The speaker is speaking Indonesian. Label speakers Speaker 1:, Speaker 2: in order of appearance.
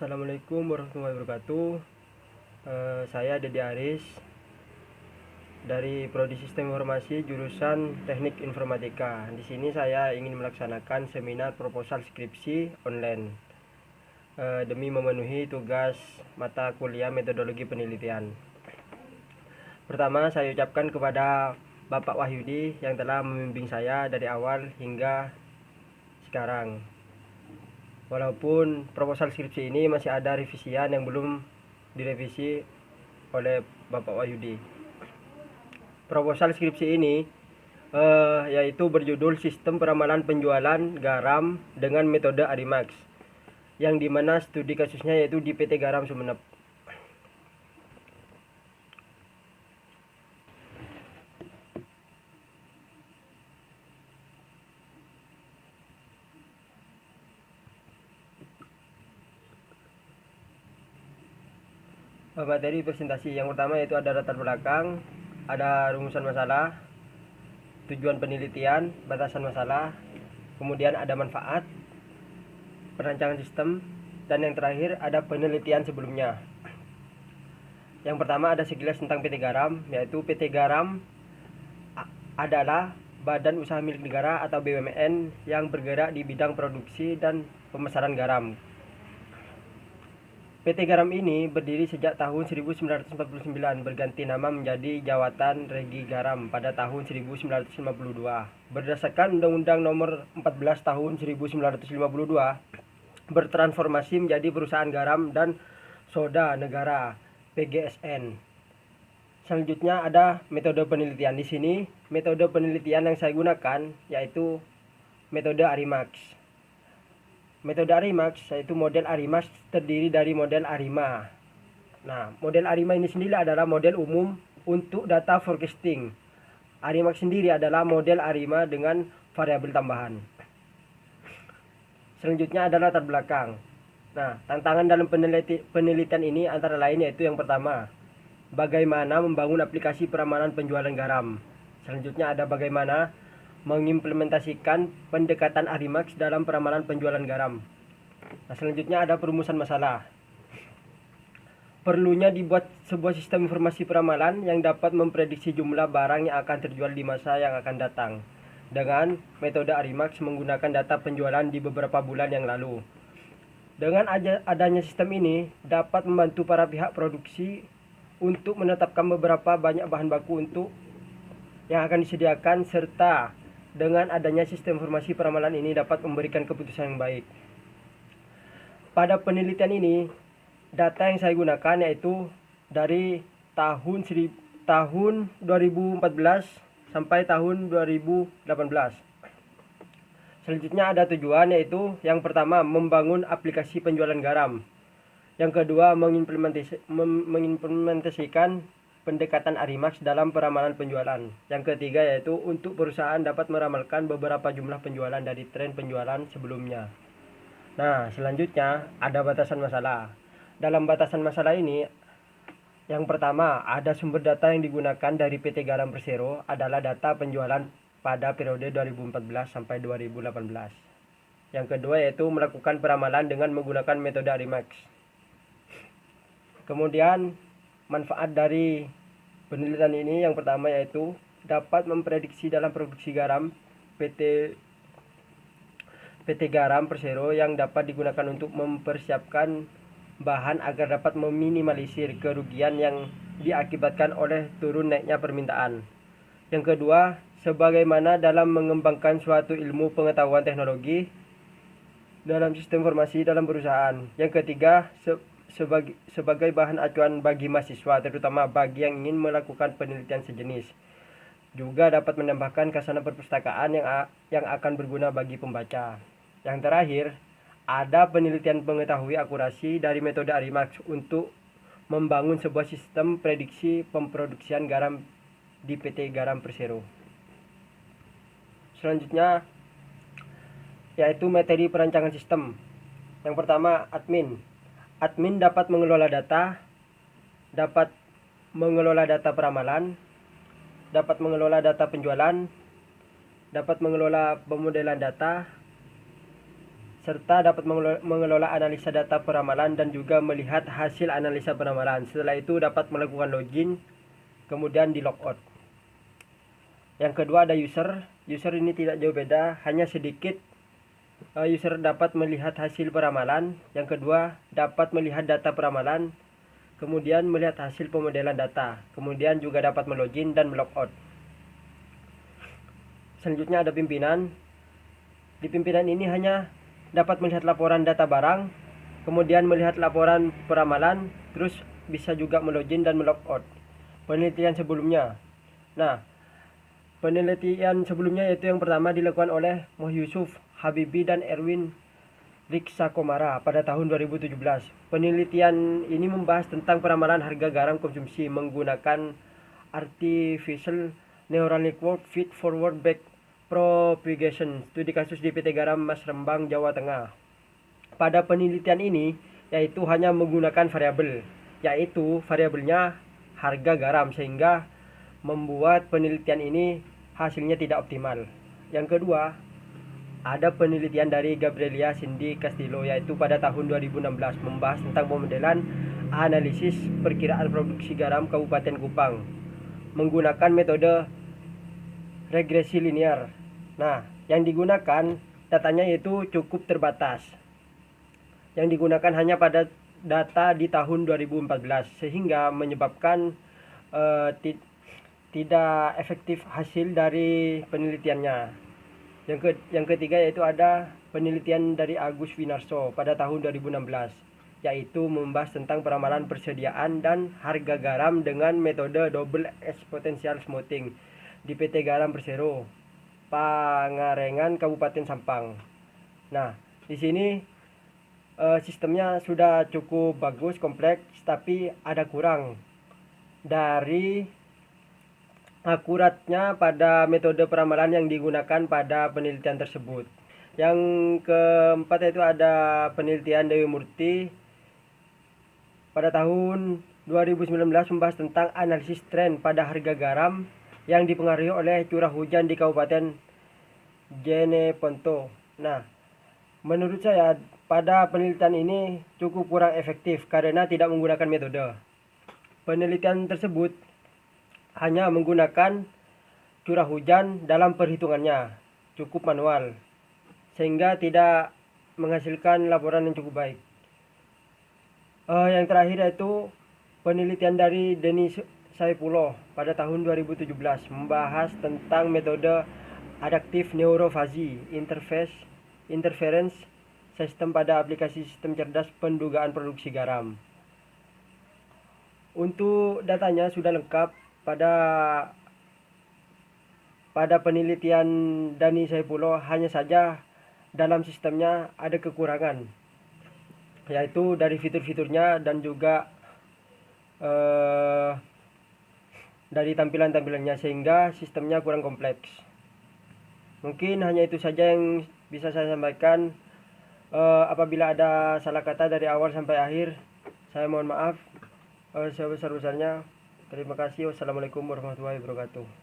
Speaker 1: Assalamualaikum warahmatullahi wabarakatuh. Saya Dedi Aris dari Prodi Sistem Informasi jurusan Teknik Informatika. Di sini saya ingin melaksanakan seminar proposal skripsi online demi memenuhi tugas mata kuliah metodologi penelitian. Pertama, saya ucapkan kepada Bapak Wahyudi yang telah membimbing saya dari awal hingga sekarang. Walaupun proposal skripsi ini masih ada revisian yang belum direvisi oleh Bapak Wahyudi. Proposal skripsi ini yaitu berjudul Sistem Peramalan Penjualan Garam dengan Metode Arimax, yang dimana studi kasusnya yaitu di PT Garam Sumeneb. Materi presentasi yang pertama yaitu ada latar belakang, ada rumusan masalah, tujuan penelitian, batasan masalah, kemudian ada manfaat, perancangan sistem, dan yang terakhir ada penelitian sebelumnya. Yang pertama ada sekilas tentang PT Garam, yaitu PT Garam adalah badan usaha milik negara atau BUMN yang bergerak di bidang produksi dan pemasaran garam. PT Garam ini berdiri sejak tahun 1949, berganti nama menjadi Jawatan Regi Garam pada tahun 1952. Berdasarkan Undang-Undang Nomor 14 Tahun 1952, bertransformasi menjadi Perusahaan Garam dan Soda Negara (PGSN). Selanjutnya ada metode penelitian. Di sini metode penelitian yang saya gunakan yaitu metode Arimax. Metode Arimax yaitu model Arimax terdiri dari model ARIMA. Nah, model ARIMA ini sendiri adalah model umum untuk data forecasting. Arimax sendiri adalah model ARIMA dengan variabel tambahan. Selanjutnya adalah latar belakang. Nah, tantangan dalam penelitian ini antara lain yaitu yang pertama, bagaimana membangun aplikasi peramalan penjualan garam. Selanjutnya ada bagaimana mengimplementasikan pendekatan Arimax dalam peramalan penjualan garam. Nah, selanjutnya ada perumusan masalah. Perlunya dibuat sebuah sistem informasi peramalan yang dapat memprediksi jumlah barang yang akan terjual di masa yang akan datang dengan metode Arimax menggunakan data penjualan di beberapa bulan yang lalu. Dengan adanya sistem ini dapat membantu para pihak produksi untuk menetapkan beberapa banyak bahan baku untuk yang akan disediakan, serta dengan adanya sistem informasi peramalan ini dapat memberikan keputusan yang baik. Pada penelitian ini, data yang saya gunakan yaitu dari tahun 2014 sampai tahun 2018. Selanjutnya ada tujuan yaitu yang pertama membangun aplikasi penjualan garam. Yang kedua mengimplementasikan pendekatan Arimax dalam peramalan penjualan. Yang ketiga yaitu untuk perusahaan dapat meramalkan beberapa jumlah penjualan dari tren penjualan sebelumnya. Nah, selanjutnya ada batasan masalah. Dalam batasan masalah ini, yang pertama ada sumber data yang digunakan dari PT Garam Persero adalah data penjualan pada periode 2014 sampai 2018. Yang kedua yaitu melakukan peramalan dengan menggunakan metode Arimax. Kemudian manfaat dari penelitian ini yang pertama yaitu dapat memprediksi dalam produksi garam PT Garam Persero yang dapat digunakan untuk mempersiapkan bahan agar dapat meminimalisir kerugian yang diakibatkan oleh turun naiknya permintaan. Yang kedua, sebagaimana dalam mengembangkan suatu ilmu pengetahuan teknologi dalam sistem informasi dalam perusahaan. Yang ketiga, sebagai bahan acuan bagi mahasiswa, terutama bagi yang ingin melakukan penelitian sejenis. Juga dapat menambahkan khasanah perpustakaan yang akan berguna bagi pembaca. Yang terakhir, ada penelitian mengetahui akurasi dari metode Arimax untuk membangun sebuah sistem prediksi pemproduksian garam di PT Garam Persero. Selanjutnya yaitu materi perancangan sistem. Yang pertama, admin. Admin dapat mengelola data peramalan, dapat mengelola data penjualan, dapat mengelola pemodelan data, serta dapat mengelola analisa data peramalan dan juga melihat hasil analisa peramalan. Setelah itu dapat melakukan login, kemudian di logout. Yang kedua ada user. User ini tidak jauh beda, hanya sedikit user dapat melihat hasil peramalan. Yang kedua dapat melihat data peramalan, kemudian melihat hasil pemodelan data, kemudian juga dapat melogin dan melogout. Selanjutnya ada pimpinan. Di pimpinan ini hanya dapat melihat laporan data barang, kemudian melihat laporan peramalan, terus bisa juga melogin dan melogout. Penelitian sebelumnya. Nah, penelitian sebelumnya yaitu yang pertama dilakukan oleh Moh Yusuf Habibi dan Erwin Riksakomara pada tahun 2017. Penelitian ini membahas tentang peramalan harga garam konsumsi menggunakan Artificial Neural Network Feed Forward Back Propagation, studi kasus di PT Garam Mas Rembang, Jawa Tengah. Pada penelitian ini, yaitu hanya menggunakan variabel, yaitu variabelnya harga garam, sehingga membuat penelitian ini hasilnya tidak optimal. Yang kedua, ada penelitian dari Gabriela Cindy Castillo, yaitu pada tahun 2016, membahas tentang pemodelan analisis perkiraan produksi garam Kabupaten Kupang menggunakan metode regresi linear. Nah, yang digunakan datanya itu cukup terbatas. Yang digunakan hanya pada data di tahun 2014, sehingga menyebabkan tidak efektif hasil dari penelitiannya. Yang ketiga yaitu ada penelitian dari Agus Winarso pada tahun 2016, yaitu membahas tentang peramalan persediaan dan harga garam dengan metode double exponential smoothing di PT Garam Persero, Pangarengan, Kabupaten Sampang. Nah, di sini sistemnya sudah cukup bagus, kompleks, tapi ada kurang dari akuratnya pada metode peramalan yang digunakan pada penelitian tersebut. Yang keempat yaitu ada penelitian Dewi Murti pada tahun 2019 membahas tentang analisis tren pada harga garam yang dipengaruhi oleh curah hujan di Kabupaten Jeneponto. Nah, menurut saya pada penelitian ini cukup kurang efektif karena tidak menggunakan metode. Penelitian tersebut hanya menggunakan curah hujan dalam perhitungannya, cukup manual, sehingga tidak menghasilkan laporan yang cukup baik. Yang terakhir yaitu penelitian dari Denny Saifullah pada tahun 2017 membahas tentang metode adaptive neurophagy interference sistem pada aplikasi sistem cerdas pendugaan produksi garam. Untuk datanya sudah lengkap pada penelitian Denny Saifullah, hanya saja dalam sistemnya ada kekurangan, yaitu dari fitur-fiturnya dan juga dari tampilan-tampilannya, sehingga sistemnya kurang kompleks. Mungkin hanya itu saja yang bisa saya sampaikan. Apabila ada salah kata dari awal sampai akhir, saya mohon maaf sebesar-besarnya. Terima kasih. Wassalamualaikum warahmatullahi wabarakatuh.